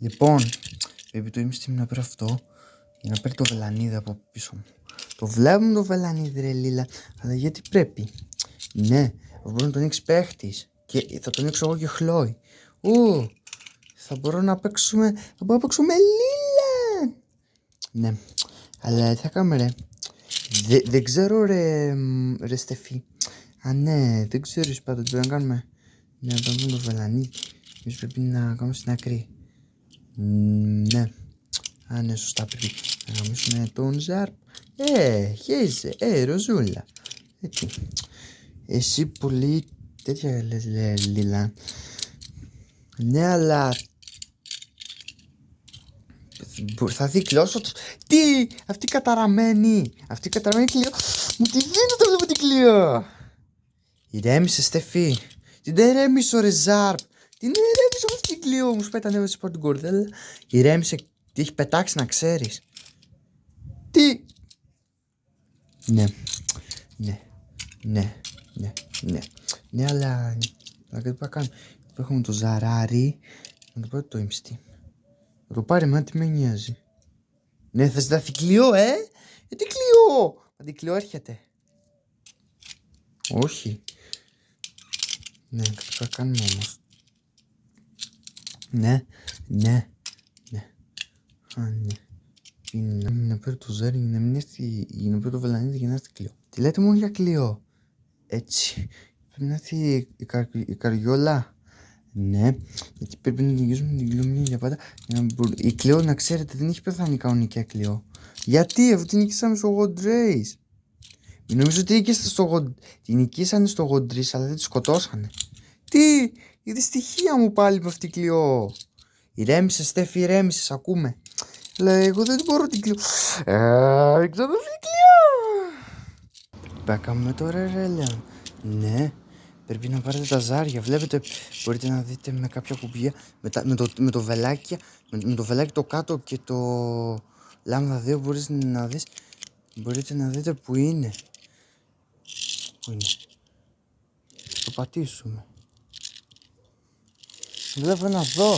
Λοιπόν, επειδή το ήμουν να πέρα αυτό για να παίρνει το βελανίδι από πίσω μου. Το βλέπουμε το βελανίδι ρε Λίλα, αλλά γιατί πρέπει? Ναι, μπορεί να τον ανοίξει παίχτης και θα τον ανοίξω εγώ και Χλόη. Θα μπορώ να παίξουμε, Λίλα. Ναι, αλλά τι θα κάνουμε ρε? Δεν ξέρω ρε Στεφή. Ναι, δεν ξέρω πάντα τι πρέπει να κάνουμε. Ναι, να πάρουμε το βελανίδι. Εμείς πρέπει να κάνουμε στην άκρη. Ναι. Ναι, σωστά πρέπει να γαμίσουμε τον Ζαρπ. Χέιζε, Ροζούλα. Έτσι. Εσύ πολύ τέτοια λες Λίλα. Ναι, αλλά θα δει Κλειό. Τι! Αυτή καταραμένη Κλειό. Μου τη δίνω το βλέπω την Κλειό. Ηρέμησε Στεφή. Την ηρέμησε ο Ζαρπ. Την ηρέμησε αυτή την Κλειό. Μου σπάει τα νεύρα της από την κορδέλα. Ηρέμησε. Τι έχει πετάξει να ξέρεις? Τι? Ναι, αλλά κάτι που θα κάνουμε. Έχουμε το Ζαράρι. Να το πάρει το Ιμστή. Να το πάρει εμένα, τι με νοιάζει. Ναι, θα ζητάθει Κλειό, τι Κλειό? Μα την Κλειό έρχεται. Όχι. Ναι, κάτι θα κάνουμε όμως. Ναι. Να πάρει το Ζάρι για να μην έρθει, για να πάρει το βελανίδι για να έρθει Κλειό. Τι λέτε μόνο για Κλειό? Έτσι. Πρέπει να έρθει η Καριόλα. Ναι, γιατί πρέπει να νικήσουμε την Κλειό μια για πάντα. Η Κλειό, να ξέρετε, δεν έχει πεθάνει κανονικά Κλειό. Γιατί, αφού την νικήσαμε στο God Race. Νομίζω ότι την νικήσανε στο God Race, αλλά δεν τη σκοτώσανε. Τι, η δυστυχία μου πάλι με αυτή την Κλειό. Ηρέμησε Στέφη, ηρέμησε, σ' ακούμε. Αλλά εγώ δεν μπορώ την Κλειό. Δεν ξέρω την Κλειό. Τι θα κάνουμε τώρα ρε λέω? Ναι, πρέπει να πάρετε τα ζάρια. Βλέπετε, μπορείτε να δείτε με κάποια κουμπιά, με το βελάκι, με το βελάκι το κάτω και το λάμδα 2 μπορείτε να δείτε που είναι. Πού είναι? Το πατήσουμε. Βλέπω να δω.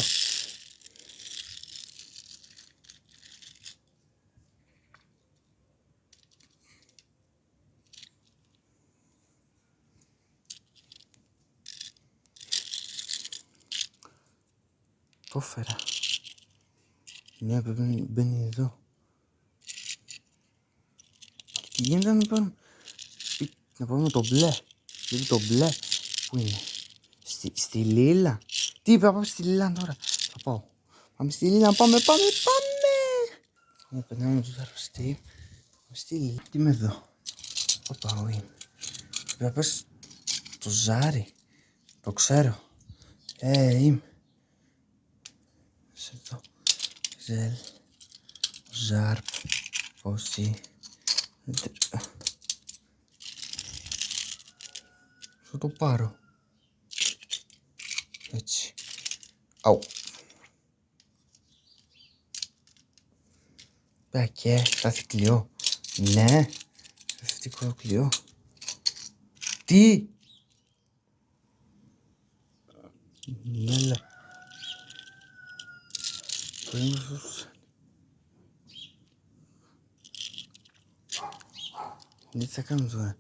Το έφερα. Ναι, πρέπει μπαίνει εδώ. Τι γίνεται να πάμε το μπλε. Δηλαδή το μπλε. Πού είναι? Στη Λίλα. Τι είπα, πάμε στη Λίλα τώρα. Θα πάω. Πάμε στη Λίλα, πάμε. Να περνάμε το δαρπιστή. Πάμε στη Λίλα. Τι είμαι εδώ? Πάω είμαι. Πρέπει να πες το Ζάρι. Το ξέρω. Είμαι. Σε εδώ. Ζελ. Ζαρπ. Πόσοι. Θα το πάρω. Έτσι. Αου. Και θα έρθει Κλειό. Ναι. Θα έρθει Κλειό. Τι? Ναι, αλλά τι θα κάνουμε τώρα?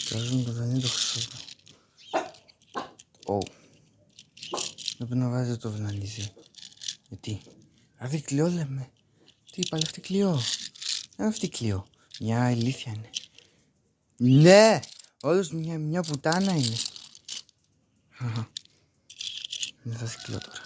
Κάζουμε το δανείο το χρυσό. Πρέπει να βάζετε το βελανίδι. Γιατί? Αυτή Κλειό λέμε. Τι πάλι αυτή Κλειό? Αυτή Κλειό. Μια ηλίθεια είναι. Ναι! Όλος μια πουτάνα είναι. Δεν θα έρθει Κλειό τώρα.